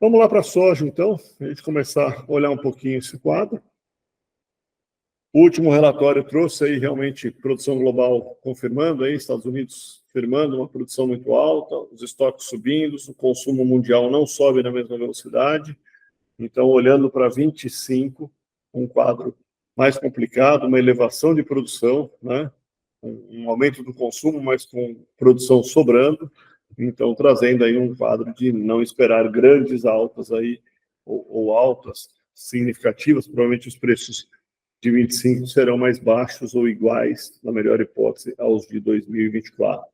Vamos lá para a soja, então, a gente começar a olhar um pouquinho esse quadro. O último relatório trouxe aí realmente produção global confirmando, aí Estados Unidos firmando uma produção muito alta, os estoques subindo, o consumo mundial não sobe na mesma velocidade. Então, olhando para 25, um quadro mais complicado, uma elevação de produção, né? Um aumento do consumo, mas com produção sobrando. Então, trazendo aí um quadro de não esperar grandes altas aí, ou altas significativas. Provavelmente os preços de 25 serão mais baixos ou iguais, na melhor hipótese, aos de 2024,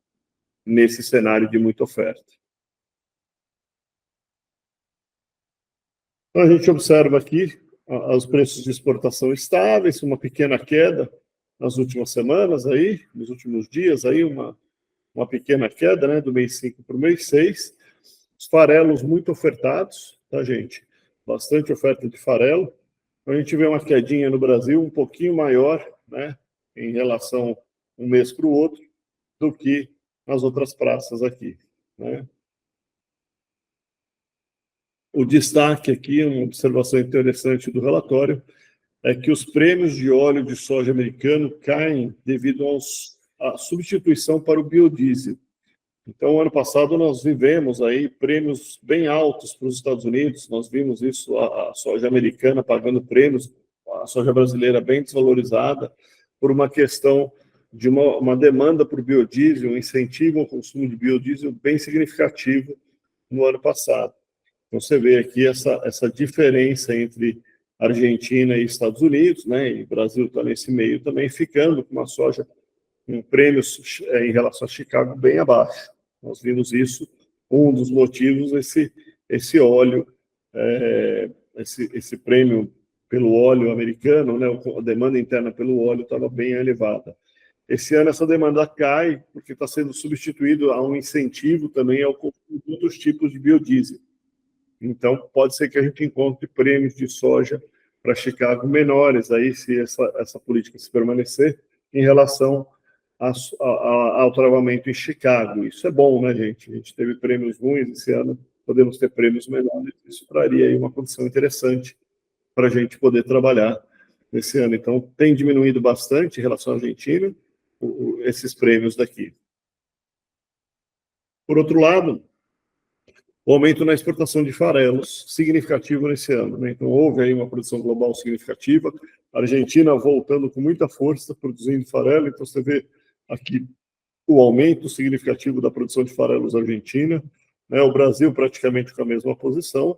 nesse cenário de muita oferta. Então, a gente observa aqui os preços de exportação estáveis, uma pequena queda nas últimas semanas, aí, nos últimos dias, aí uma pequena queda, né, do mês 5 para o mês 6. Os farelos muito ofertados, tá, gente? Bastante oferta de farelo. A gente vê uma quedinha no Brasil um pouquinho maior, né, em relação um mês para o outro, do que nas outras praças aqui, né? O destaque aqui, uma observação interessante do relatório, é que os prêmios de óleo de soja americano caem devido à substituição para o biodiesel. Então, ano passado, nós vivemos aí prêmios bem altos para os Estados Unidos, nós vimos isso, a soja americana pagando prêmios, a soja brasileira bem desvalorizada, por uma questão de uma demanda por biodiesel, um incentivo ao consumo de biodiesel bem significativo no ano passado. Então, você vê aqui essa diferença entre Argentina e Estados Unidos, né? E o Brasil está nesse meio também, ficando com uma soja com prêmios em relação a Chicago bem abaixo. Nós vimos isso, um dos motivos, esse óleo, esse prêmio pelo óleo americano, né? A demanda interna pelo óleo estava bem elevada. Esse ano essa demanda cai, porque está sendo substituído a um incentivo também ao consumo de outros tipos de biodiesel. Então, pode ser que a gente encontre prêmios de soja para Chicago menores, aí, se essa política se permanecer, em relação ao travamento em Chicago. Isso é bom, né, gente? A gente teve prêmios ruins esse ano, podemos ter prêmios menores. Isso traria aí uma condição interessante para a gente poder trabalhar nesse ano. Então, tem diminuído bastante em relação à Argentina, esses prêmios daqui. Por outro lado, o aumento na exportação de farelos significativo nesse ano, né? Então, houve aí uma produção global significativa, a Argentina voltando com muita força, produzindo farelo. Então, você vê aqui o aumento significativo da produção de farelos argentina, né? O Brasil praticamente com a mesma posição,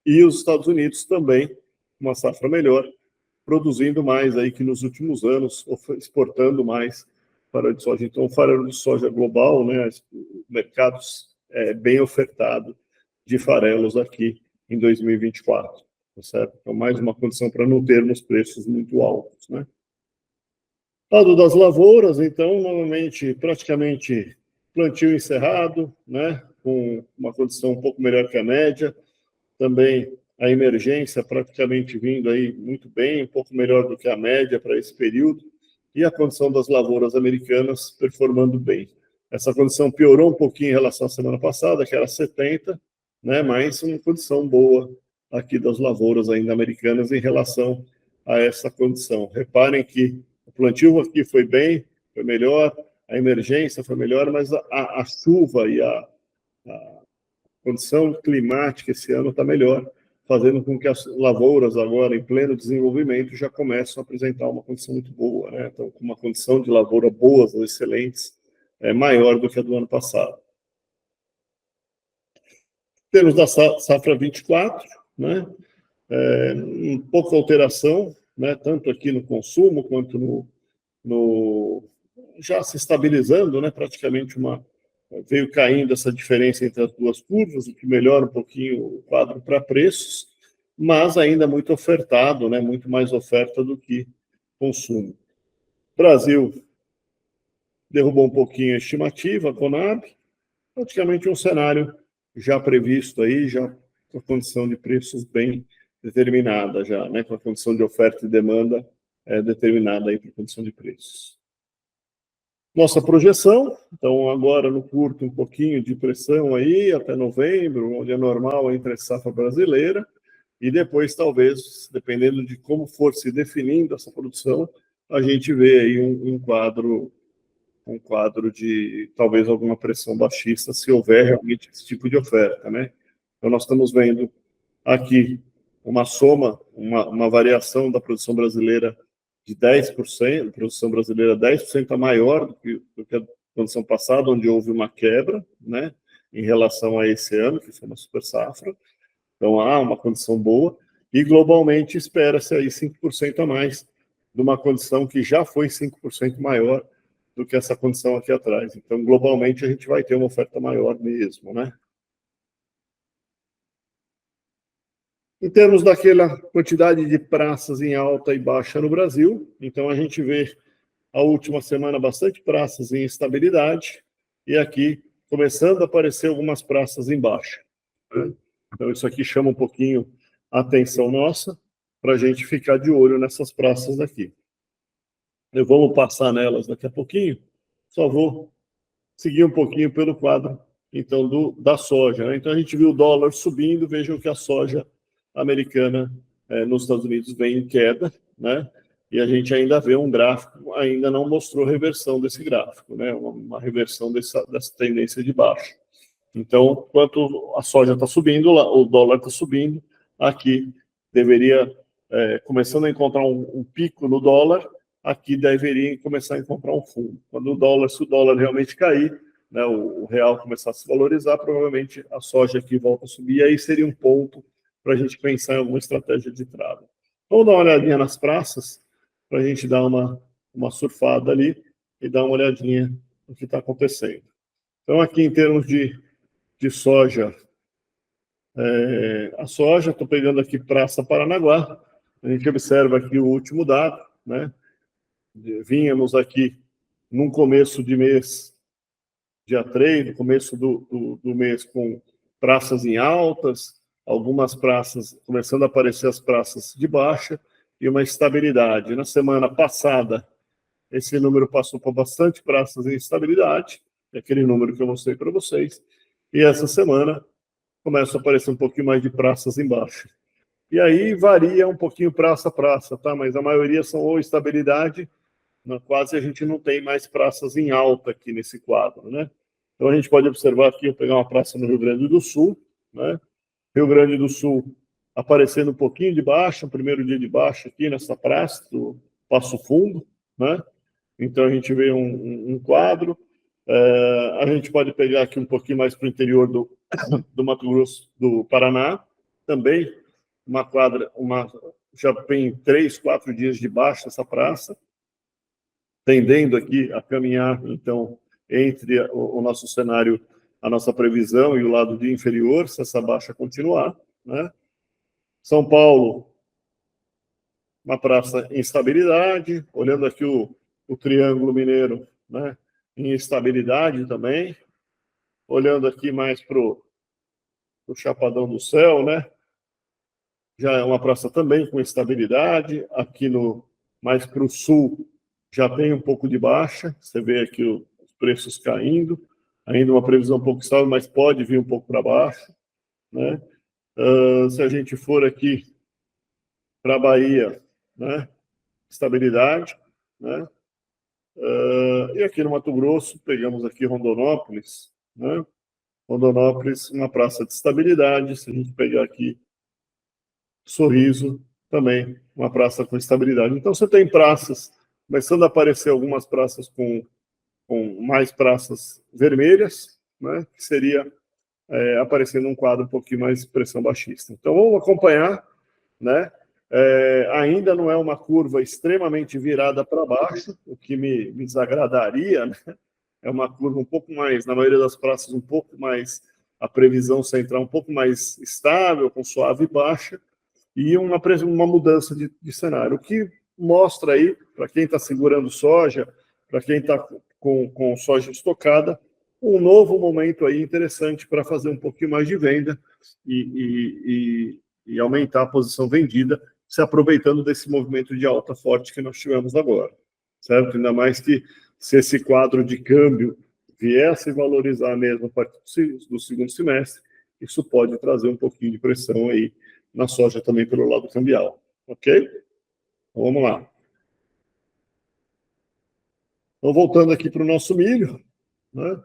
e os Estados Unidos também, uma safra melhor, produzindo mais aí que nos últimos anos, exportando mais farelo de soja. Então, o farelo de soja global, né? Mercados bem ofertado de farelos aqui em 2024, tá certo? Então, mais uma condição para não termos preços muito altos, né? Lado das lavouras, então, normalmente, praticamente plantio encerrado, né? Com uma condição um pouco melhor que a média. Também a emergência praticamente vindo aí muito bem, um pouco melhor do que a média para esse período. E a condição das lavouras americanas performando bem. Essa condição piorou um pouquinho em relação à semana passada, que era 70, né? Mas uma condição boa aqui das lavouras ainda americanas em relação a essa condição. Reparem que o plantio aqui foi bem, foi melhor, a emergência foi melhor, mas a chuva e a condição climática esse ano está melhor, fazendo com que as lavouras agora em pleno desenvolvimento já começam a apresentar uma condição muito boa, né? Então, com uma condição de lavoura boas ou excelentes, maior do que a do ano passado. Temos da safra 24, né? Um pouco alteração, né? Tanto aqui no consumo quanto já se estabilizando, né? Praticamente veio caindo essa diferença entre as duas curvas, o que melhora um pouquinho o quadro para preços, mas ainda muito ofertado, né? Muito mais oferta do que consumo. Brasil derrubou um pouquinho a estimativa, a Conab, praticamente um cenário já previsto aí, já com a condição de preços bem determinada já, né? Com a condição de oferta e demanda determinada aí para a condição de preços. Nossa projeção, então agora no curto um pouquinho de pressão aí até novembro, onde é normal a entre-safra brasileira, e depois talvez, dependendo de como for se definindo essa produção, a gente vê aí um quadro de talvez alguma pressão baixista, se houver realmente esse tipo de oferta, né? Então nós estamos vendo aqui uma soma, uma variação da produção brasileira de 10%, produção brasileira 10% maior do que a produção passada, onde houve uma quebra, né, em relação a esse ano, que foi uma super safra. Então há uma condição boa, e globalmente espera-se aí 5% a mais de uma condição que já foi 5% maior do que essa condição aqui atrás. Então, globalmente, a gente vai ter uma oferta maior mesmo, né? Em termos daquela quantidade de praças em alta e baixa no Brasil, então a gente vê a última semana bastante praças em estabilidade e aqui começando a aparecer algumas praças em baixa, né? Então isso aqui chama um pouquinho a atenção nossa para a gente ficar de olho nessas praças daqui. Eu vou passar nelas daqui a pouquinho, só vou seguir um pouquinho pelo quadro então da soja, né? Então a gente viu o dólar subindo, vejam que a soja americana nos Estados Unidos vem em queda, né? E a gente ainda vê um gráfico, ainda não mostrou reversão desse gráfico, né? Uma reversão dessa tendência de baixa. Então, enquanto a soja está subindo, o dólar está subindo, aqui deveria, começando a encontrar um pico no dólar, aqui deveria começar a encontrar um fundo. Se o dólar realmente cair, né, o real começar a se valorizar, provavelmente a soja aqui volta a subir, e aí seria um ponto para a gente pensar em alguma estratégia de trava. Vamos dar uma olhadinha nas praças, para a gente dar uma surfada ali e dar uma olhadinha no que está acontecendo. Então, aqui em termos de soja, a soja, estou pegando aqui Praça Paranaguá, a gente observa aqui o último dado, né? Vínhamos aqui num começo de mês, dia 3, no começo do mês, com praças em altas, algumas praças, começando a aparecer as praças de baixa, e uma estabilidade. Na semana passada, esse número passou por bastante praças em estabilidade, aquele número que eu mostrei para vocês, e essa semana começa a aparecer um pouquinho mais de praças embaixo. E aí varia um pouquinho praça a praça, tá? Mas a maioria são ou estabilidade, quase a gente não tem mais praças em alta aqui nesse quadro, né? Então a gente pode observar aqui, eu pegar uma praça no Rio Grande do Sul, né? Rio Grande do Sul aparecendo um pouquinho de baixa, o primeiro dia de baixa aqui nessa praça do Passo Fundo, né? Então a gente vê um quadro. A gente pode pegar aqui um pouquinho mais para o interior do Mato Grosso, do Paraná, também já tem 3, 4 dias de baixa essa praça, tendendo aqui a caminhar, então, entre o nosso cenário, a nossa previsão e o lado de inferior, se essa baixa continuar, né? São Paulo, uma praça em estabilidade, olhando aqui o Triângulo Mineiro, né? Em estabilidade também, olhando aqui mais para o Chapadão do Céu, né? Já é uma praça também com estabilidade. Aqui mais para o sul já tem um pouco de baixa. Você vê aqui os preços caindo. Ainda uma previsão um pouco estável, mas pode vir um pouco para baixo, né? Se a gente for aqui para a Bahia, né? Estabilidade, né? E aqui no Mato Grosso, pegamos aqui Rondonópolis, né? Rondonópolis, uma praça de estabilidade. Se a gente pegar aqui Sorriso, também uma praça com estabilidade. Então, você tem praças, começando a aparecer algumas praças com mais praças vermelhas, né, que seria aparecendo um quadro um pouquinho mais de pressão baixista. Então, vamos acompanhar, né? Ainda não é uma curva extremamente virada para baixo, o que me desagradaria, né? É uma curva um pouco mais, na maioria das praças, um pouco mais, a previsão central um pouco mais estável, com suave baixa, e uma mudança de cenário, o que mostra aí, para quem está segurando soja, para quem está com soja estocada, um novo momento aí interessante para fazer um pouquinho mais de venda e aumentar a posição vendida, se aproveitando desse movimento de alta forte que nós tivemos agora, certo? Ainda mais que Se esse quadro de câmbio vier a se valorizar mesmo a partir do segundo semestre, isso pode trazer um pouquinho de pressão aí na soja também pelo lado cambial, ok? Então, vamos lá. Então, voltando aqui para o nosso milho, né?